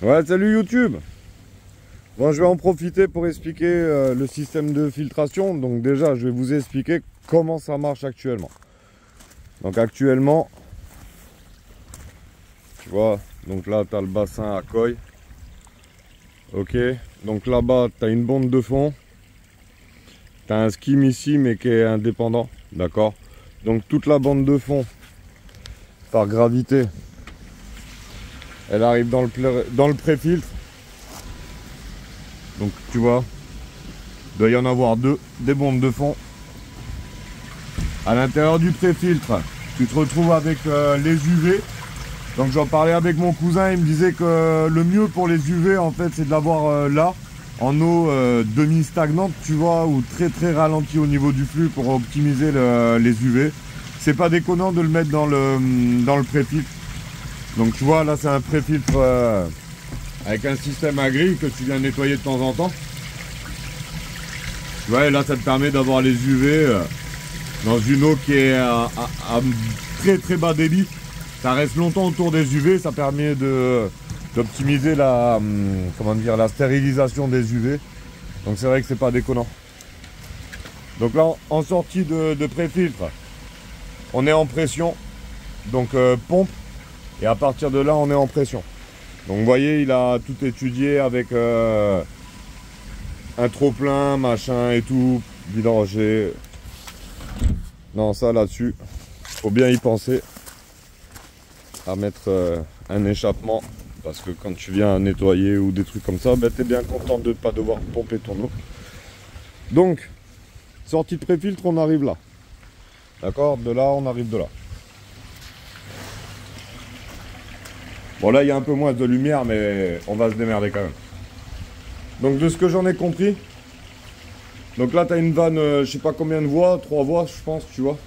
Ouais, salut YouTube. Bon, je vais en profiter pour expliquer le système de filtration. Donc déjà, je vais vous expliquer comment ça marche actuellement. Donc actuellement, tu vois, donc là, tu as le bassin à Coy. Ok, donc là-bas, tu as une bombe de fond. Tu as un skim ici, mais qui est indépendant. D'accord. Donc toute la bande de fond, par gravité, elle arrive dans le pré-filtre. Donc tu vois, il doit y en avoir deux, des bombes de fond. À l'intérieur du pré-filtre, tu te retrouves avec les UV. Donc j'en parlais avec mon cousin, il me disait que le mieux pour les UV en fait c'est de l'avoir là, en eau demi-stagnante, tu vois, ou très ralenti au niveau du flux pour optimiser les UV. C'est pas déconnant de le mettre dans le pré-filtre. Donc tu vois, là c'est un pré-filtre avec un système à grille que tu viens nettoyer de temps en temps. Ouais, là ça te permet d'avoir les UV dans une eau qui est à très bas débit. Ça reste longtemps autour des UV, ça permet d'optimiser la stérilisation des UV. Donc c'est vrai que c'est pas déconnant. Donc là en sortie de pré-filtre, on est en pression, donc pompe, et à partir de là on est en pression. Donc vous voyez, il a tout étudié avec un trop-plein, machin et tout, vidanger. Non, ça là-dessus, faut bien y penser à mettre un échappement, parce que quand tu viens nettoyer ou des trucs comme ça, ben, tu es bien content de ne pas devoir pomper ton eau. Donc, sortie de pré-filtre, on arrive là. D'accord? De là, on arrive de là. Bon, là, il y a un peu moins de lumière, mais on va se démerder quand même. Donc, de ce que j'en ai compris, donc là, tu as une vanne, je sais pas combien de voies, 3 voies, je pense, tu vois,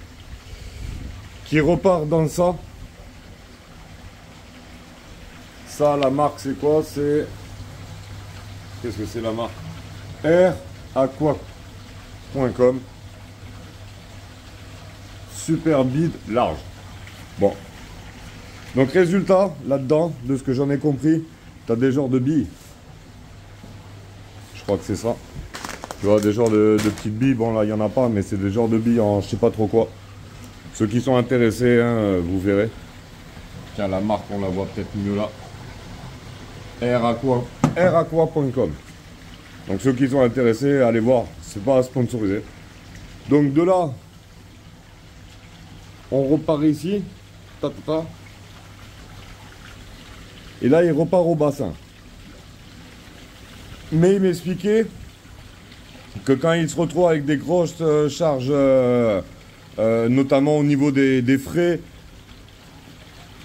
qui repart dans ça. Ça, la marque, c'est quoi? C'est... Qu'est-ce que c'est la marque? Aqua.com. Super bide large. Bon. Donc résultat, là-dedans, de ce que j'en ai compris, tu as des genres de billes. Je crois que c'est ça. Tu vois, des genres de petites billes. Bon, là, il n'y en a pas, mais c'est des genres de billes en je sais pas trop quoi. Ceux qui sont intéressés, hein, vous verrez. Tiens, la marque, on la voit peut-être mieux là. Aqua.com. Donc ceux qui sont intéressés, allez voir, c'est pas sponsorisé. Donc de là, on repart ici. Et là, il repart au bassin. Mais il m'expliquait que quand il se retrouve avec des grosses charges, notamment au niveau des frais,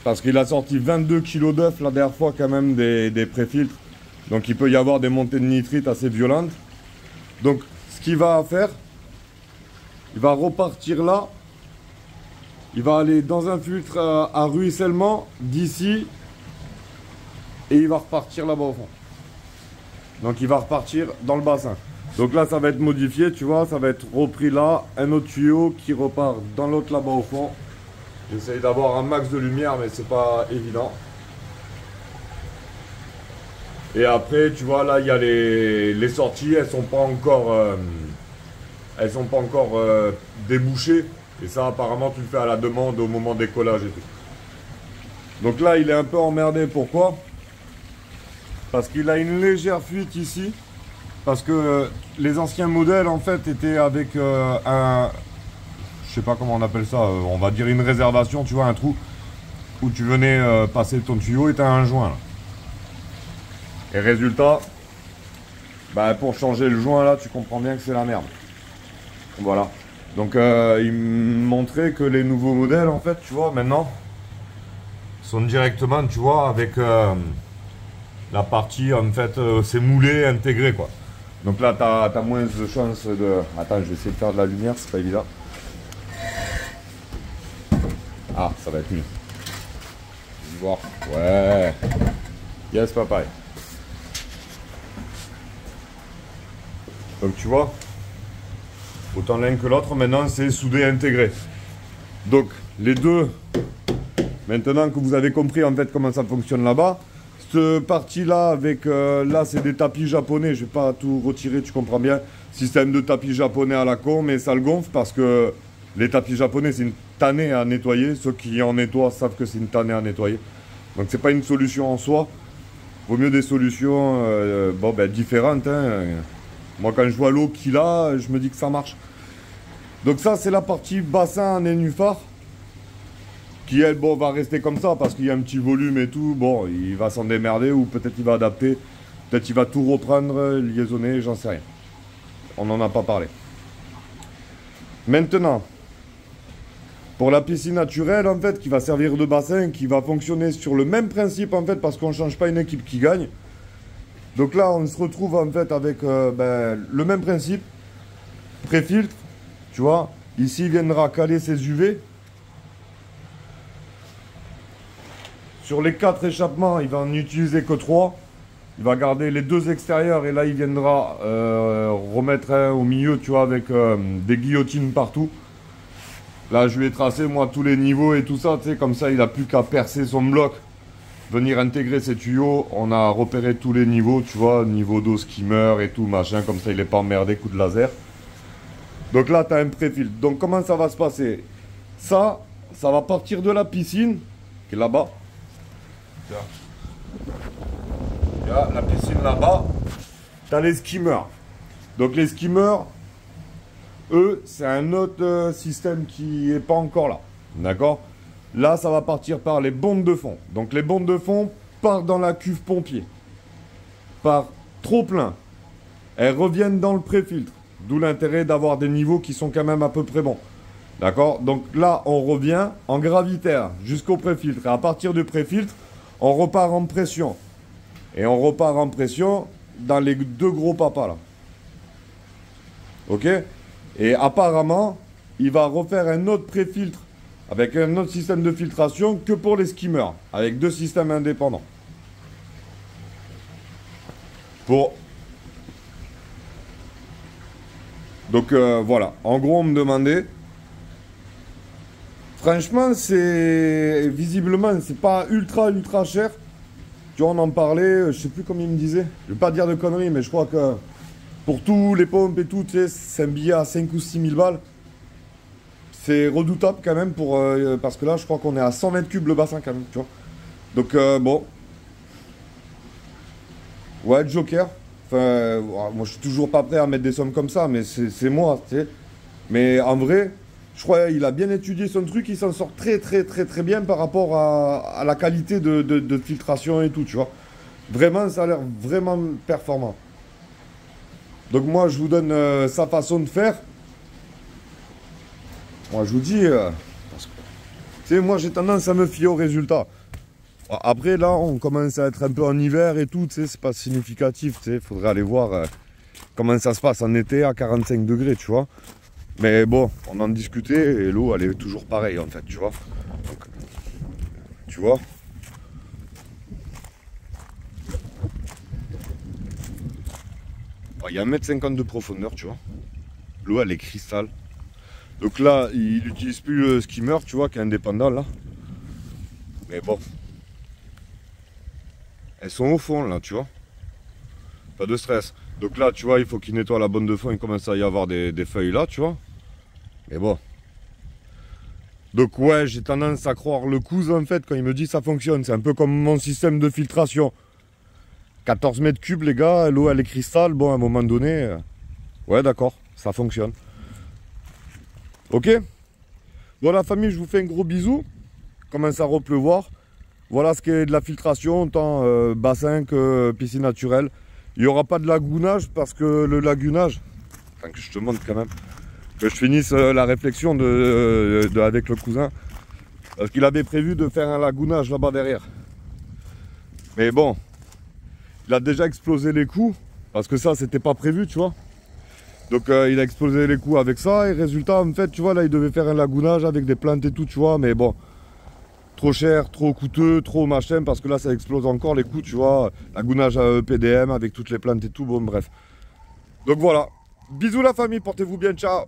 parce qu'il a sorti 22 kg d'œufs la dernière fois quand même des pré-filtres. Donc il peut y avoir des montées de nitrite assez violentes. Donc ce qu'il va faire, il va repartir là. Il va aller dans un filtre à ruissellement d'ici. Et il va repartir là-bas au fond. Donc il va repartir dans le bassin. Donc là ça va être modifié, tu vois, ça va être repris là. Un autre tuyau qui repart dans l'autre là-bas au fond. J'essaye d'avoir un max de lumière, mais c'est pas évident. Et après, tu vois, là, il y a les sorties, elles sont pas encore débouchées. Et ça, apparemment, tu le fais à la demande au moment des collages et tout. Donc là, il est un peu emmerdé. Pourquoi? Parce qu'il a une légère fuite ici. Parce que les anciens modèles, en fait, étaient avec un... Je sais pas comment on appelle ça, on va dire une réservation, tu vois, un trou où tu venais passer ton tuyau et tu as un joint là. Et résultat, bah, pour changer le joint là, tu comprends bien que c'est la merde. Voilà. Donc il me montrait que les nouveaux modèles, en fait, tu vois, maintenant, sont directement, tu vois, avec la partie, en fait, c'est moulé, intégré, quoi. Donc là, tu as moins de chances de... Attends, je vais essayer de faire de la lumière, c'est pas évident. Ah, ça va être mieux. Je vais voir. Ouais. Yes, papa. Donc tu vois, autant l'un que l'autre, maintenant c'est soudé intégré. Donc les deux, maintenant que vous avez compris en fait comment ça fonctionne là-bas, Cette partie-là, avec là, c'est des tapis japonais. Je vais pas tout retirer, tu comprends bien. Système de tapis japonais à la con, mais ça le gonfle parce que les tapis japonais, c'est une tannée à nettoyer. Ceux qui en nettoient savent que c'est une tannée à nettoyer. Donc, c'est pas une solution en soi. Vaut mieux des solutions bon, ben, différentes. Hein. Moi, quand je vois l'eau qu'il a, je me dis que ça marche. Donc, ça, c'est la partie bassin en nénuphar. Qui, elle, bon, va rester comme ça parce qu'il y a un petit volume et tout. Bon, il va s'en démerder ou peut-être il va adapter. Peut-être il va tout reprendre, liaisonner, j'en sais rien. On n'en a pas parlé. Maintenant, pour la piscine naturelle, en fait, qui va servir de bassin, qui va fonctionner sur le même principe, en fait, parce qu'on ne change pas une équipe qui gagne. Donc là, on se retrouve, en fait, avec le même principe. Pré-filtre, tu vois. Ici, il viendra caler ses UV. Sur les 4 échappements, il va en utiliser que 3. Il va garder les 2 extérieurs et là, il viendra remettre un au milieu, tu vois, avec des guillotines partout. Là, je lui ai tracé, moi, tous les niveaux et tout ça, tu sais, comme ça, il n'a plus qu'à percer son bloc, venir intégrer ses tuyaux. On a repéré tous les niveaux, tu vois, niveau d'eau skimmer et tout, machin, comme ça, il n'est pas emmerdé, coup de laser. Donc là, tu as un pré-filtre. Donc, comment ça va se passer? Ça va partir de la piscine, qui est là-bas. La piscine là-bas, tu as les skimmers. Donc les skimmers, eux, c'est un autre système qui n'est pas encore là. D'accord? Là, ça va partir par les bombes de fond. Donc les bombes de fond partent dans la cuve pompier. Par trop plein. Elles reviennent dans le pré-filtre. D'où l'intérêt d'avoir des niveaux qui sont quand même à peu près bons. D'accord? Donc là, on revient en gravitaire jusqu'au pré-filtre. Et à partir du pré-filtre, on repart en pression. Et on repart en pression dans les 2 gros papas là. Ok? Et apparemment, il va refaire un autre pré-filtre avec un autre système de filtration que pour les skimmers. Avec 2 systèmes indépendants. Donc voilà. En gros, on me demandait. Franchement, c'est visiblement, c'est pas ultra cher. Tu vois, on en parlait, je sais plus combien il me disait. Je vais pas dire de conneries, mais je crois que pour tous les pompes et tout, tu sais, c'est un billet à 5 ou 6 000 balles. C'est redoutable quand même parce que là, je crois qu'on est à 100 mètres cubes le bassin quand même, tu vois. Donc bon. Ouais, Joker. Enfin, moi, je suis toujours pas prêt à mettre des sommes comme ça, mais c'est moi, tu sais. Mais en vrai. Je crois qu'il a bien étudié son truc, il s'en sort très bien par rapport à la qualité de filtration et tout, tu vois. Vraiment, ça a l'air vraiment performant. Donc moi, je vous donne sa façon de faire. Moi, je vous dis, parce que, tu sais, moi, j'ai tendance à me fier aux résultats. Après, là, on commence à être un peu en hiver et tout, tu sais, c'est pas significatif, tu sais. Il faudrait aller voir comment ça se passe en été à 45 degrés, tu vois. Mais bon, on en discutait et l'eau, elle est toujours pareille en fait, tu vois. Donc, tu vois. Il y a 1,50 m de profondeur, tu vois. L'eau, elle est cristal. Donc là, il n'utilise plus le skimmer, tu vois, qui est indépendant là. Mais bon. Elles sont au fond là, tu vois. Pas de stress. Donc là, tu vois, il faut qu'il nettoie la bonne de fond. Il commence à y avoir des feuilles là, tu vois. Mais bon. Donc ouais, j'ai tendance à croire le cousin en fait quand il me dit ça fonctionne. C'est un peu comme mon système de filtration. 14 mètres cubes les gars, l'eau elle est cristal. Bon, à un moment donné, ouais d'accord, ça fonctionne. Ok. Bon la famille, je vous fais un gros bisou. Commence à repleuvoir. Voilà ce qui est de la filtration, tant bassin que piscine naturelle. Il n'y aura pas de lagounage parce que le lagounage, enfin que je te montre quand même, que je finisse la réflexion avec le cousin. Parce qu'il avait prévu de faire un lagounage là-bas derrière. Mais bon, il a déjà explosé les coups, parce que ça c'était pas prévu, tu vois. Donc il a explosé les coups avec ça, et résultat en fait, tu vois, là il devait faire un lagounage avec des plantes et tout, tu vois, mais bon. Trop cher, trop coûteux, trop machin, parce que là ça explose encore les coups, tu vois. Lagounage à EPDM avec toutes les plantes et tout, bon bref. Donc voilà. Bisous la famille, portez-vous bien, ciao.